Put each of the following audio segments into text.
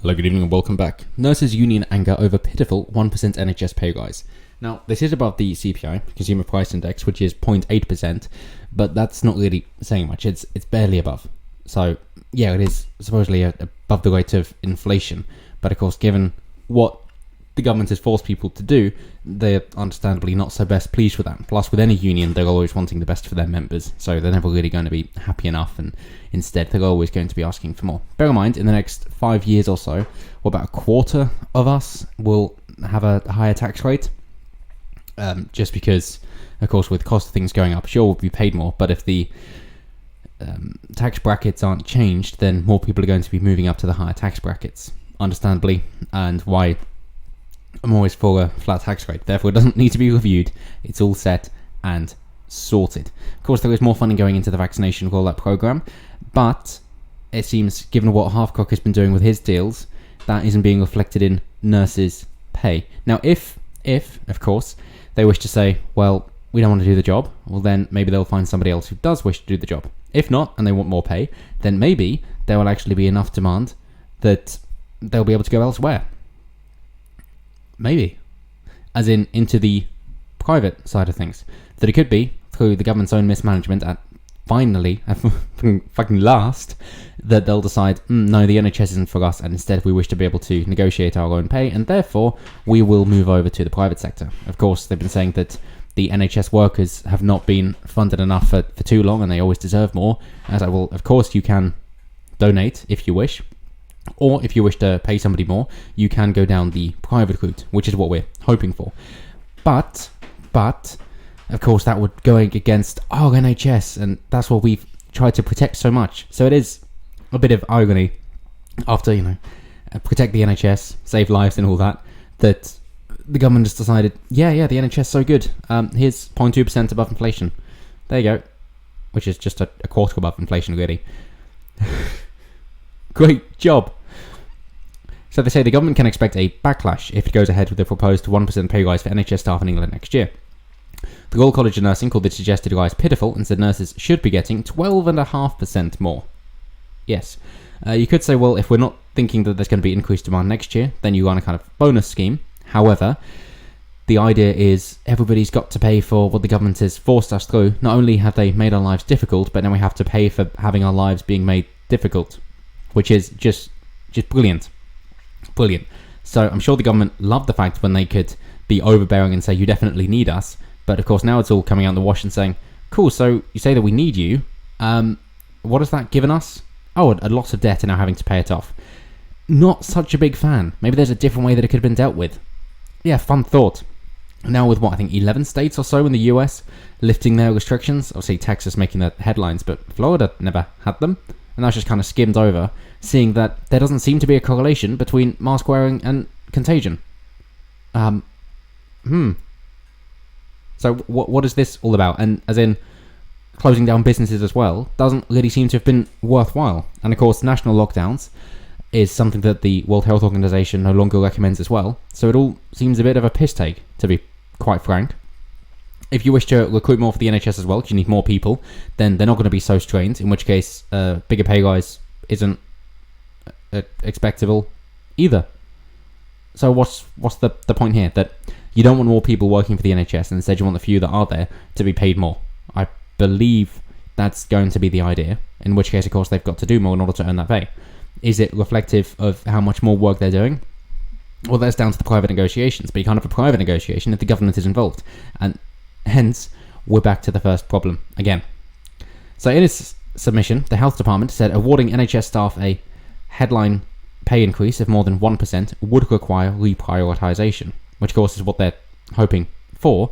Hello, good evening and welcome back. Nurses union anger over pitiful 1% NHS pay rise. Now, this is above the CPI, Consumer Price Index, which is 0.8%, but that's not really saying much. It's barely above. So, yeah, it is supposedly above the rate of inflation. But of course, given what the government has forced people to do, they're understandably not so best pleased with that. Plus, with any union, they're always wanting the best for their members, so they're never really going to be happy enough, and instead they're always going to be asking for more. Bear in mind, in the next 5 years or so, about a quarter of us will have a higher tax rate, just because, of course, with cost of things going up, sure, we'll be paid more, but if the tax brackets aren't changed, then more people are going to be moving up to the higher tax brackets, understandably, and why I'm always for a flat tax rate. Therefore, it doesn't need to be reviewed. It's all set and sorted. Of course, there is more funding going into the vaccination rollout program, but it seems, given what Halfcock has been doing with his deals, that isn't being reflected in nurses' pay. Now, if of course, they wish to say, well, we don't want to do the job, well, then maybe they'll find somebody else who does wish to do the job. If not, and they want more pay, then maybe there will actually be enough demand that they'll be able to go elsewhere. Maybe. As in, into the private side of things. That it could be, through the government's own mismanagement, at finally, at fucking last, that they'll decide, no, the NHS isn't for us, and instead we wish to be able to negotiate our own pay, and therefore we will move over to the private sector. Of course, they've been saying that the NHS workers have not been funded enough for too long, and they always deserve more. As I will, of course, you can donate if you wish. Or if you wish to pay somebody more, you can go down the private route, which is what we're hoping for. But, of course, that would go against our NHS, and that's what we've tried to protect so much. So it is a bit of irony after, protect the NHS, save lives and all that, that the government has decided, yeah, the NHS is so good. Here's 0.2% above inflation. There you go. Which is just a quarter above inflation, really. Great job. So they say the government can expect a backlash if it goes ahead with the proposed 1% pay rise for NHS staff in England next year. The Royal College of Nursing called the suggested rise pitiful and said nurses should be getting 12.5% more. Yes. You could say, well, if we're not thinking that there's going to be increased demand next year, then you run a kind of bonus scheme. However, the idea is everybody's got to pay for what the government has forced us through. Not only have they made our lives difficult, but now we have to pay for having our lives being made difficult, which is just brilliant. Brilliant. So I'm sure the government loved the fact when they could be overbearing and say, you definitely need us. But of course, now it's all coming out in the wash and saying, cool, so you say that we need you. What has that given us? Oh, a lot of debt and now having to pay it off. Not such a big fan. Maybe there's a different way that it could have been dealt with. Yeah, fun thought. Now with 11 states or so in the US lifting their restrictions. Obviously, Texas making the headlines, but Florida never had them. And that's just kind of skimmed over, seeing that there doesn't seem to be a correlation between mask wearing and contagion. So what is this all about? And as in, closing down businesses as well doesn't really seem to have been worthwhile. And of course, national lockdowns is something that the World Health Organization no longer recommends as well. So it all seems a bit of a piss take, to be quite frank. If you wish to recruit more for the NHS as well, because you need more people, then they're not going to be so strained, in which case bigger pay rise isn't expectable either. So what's the point here? That you don't want more people working for the NHS, and instead you want the few that are there to be paid more. I believe that's going to be the idea, in which case, of course, they've got to do more in order to earn that pay. Is it reflective of how much more work they're doing? Well, that's down to the private negotiations, but you can't have a private negotiation if the government is involved. And hence, we're back to the first problem again. So in its submission, the Health Department said awarding NHS staff a headline pay increase of more than 1% would require reprioritisation, which of course is what they're hoping for.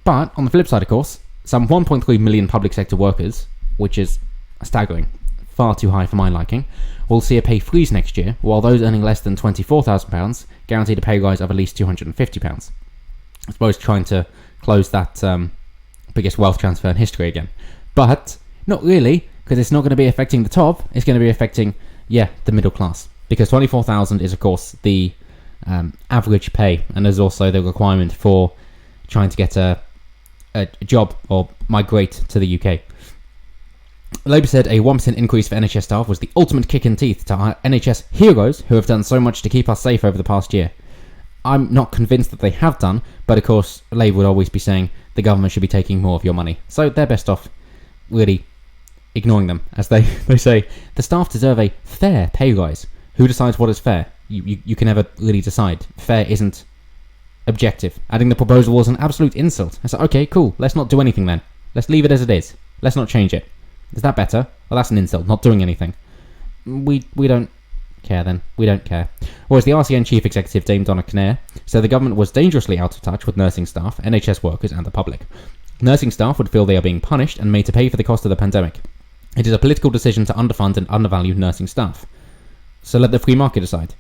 But on the flip side, of course, some 1.3 million public sector workers, which is staggering, far too high for my liking, will see a pay freeze next year, while those earning less than £24,000 guaranteed a pay rise of at least £250. I suppose trying to close that biggest wealth transfer in history again. But not really, because it's not going to be affecting the top, it's going to be affecting, the middle class. Because 24,000 is, of course, the average pay, and there's also the requirement for trying to get a job or migrate to the UK. Labour said a 1% increase for NHS staff was the ultimate kick in teeth to our NHS heroes who have done so much to keep us safe over the past year. I'm not convinced that they have done, but of course Labour would always be saying the government should be taking more of your money. So they're best off really ignoring them. As they say, the staff deserve a fair pay rise. Who decides what is fair? You can never really decide. Fair isn't objective. Adding the proposal was an absolute insult. I said, okay, cool, let's not do anything then. Let's leave it as it is. Let's not change it. Is that better? Well, that's an insult, not doing anything. We don't care then. We don't care. Whereas the RCN Chief Executive, Dame Donna Kinnair, said the government was dangerously out of touch with nursing staff, NHS workers and the public. Nursing staff would feel they are being punished and made to pay for the cost of the pandemic. It is a political decision to underfund and undervalue nursing staff. So let the free market decide.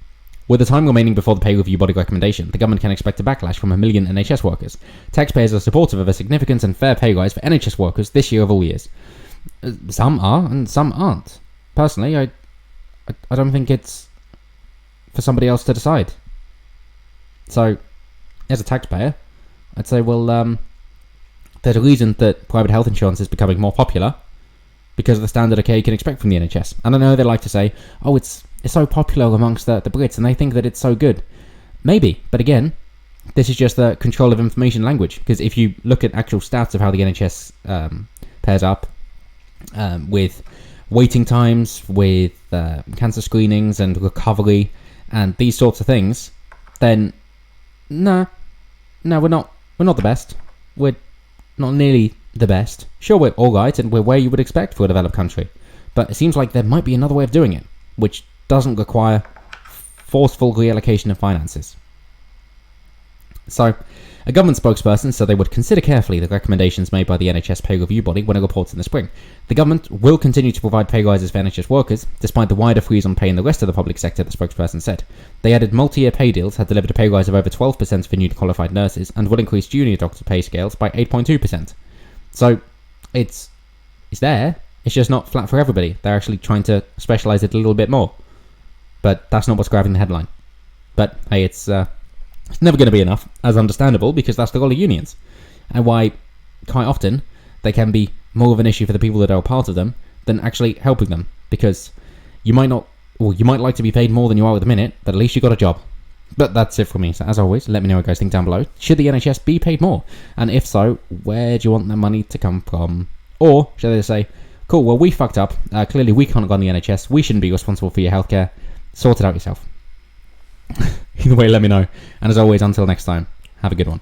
With the time remaining before the pay review body recommendation, the government can expect a backlash from 1 million NHS workers. Taxpayers are supportive of a significant and fair pay rise for NHS workers this year of all years. Some are, and some aren't. Personally, I don't think it's for somebody else to decide. So, as a taxpayer, I'd say, well, there's a reason that private health insurance is becoming more popular because of the standard of care you can expect from the NHS. And I know they like to say, oh, it's so popular amongst the Brits and they think that it's so good. Maybe, but again, this is just the control of information language. Because if you look at actual stats of how the NHS pairs up with waiting times, with cancer screenings and recovery and these sorts of things, then no, we're not the best. We're not nearly the best. Sure, we're alright and we're where you would expect for a developed country, but it seems like there might be another way of doing it, which doesn't require forceful reallocation of finances. So, a government spokesperson said they would consider carefully the recommendations made by the NHS pay review body when it reports in the spring. The government will continue to provide pay rises for NHS workers, despite the wider freeze on pay in the rest of the public sector, the spokesperson said. They added multi-year pay deals had delivered a pay rise of over 12% for newly qualified nurses and will increase junior doctor pay scales by 8.2%. So, it's there, it's just not flat for everybody. They're actually trying to specialise it a little bit more. But that's not what's grabbing the headline. But hey, it's never going to be enough, as understandable, because that's the role of unions. And why, quite often, they can be more of an issue for the people that are a part of them than actually helping them. Because you might like to be paid more than you are at the minute, but at least you got a job. But that's it from me. So as always, let me know what you guys think down below. Should the NHS be paid more? And if so, where do you want that money to come from? Or should they say, cool, well, we fucked up. Clearly, we can't go on the NHS. We shouldn't be responsible for your healthcare. Sort it out yourself. Either way, let me know. And as always, until next time, have a good one.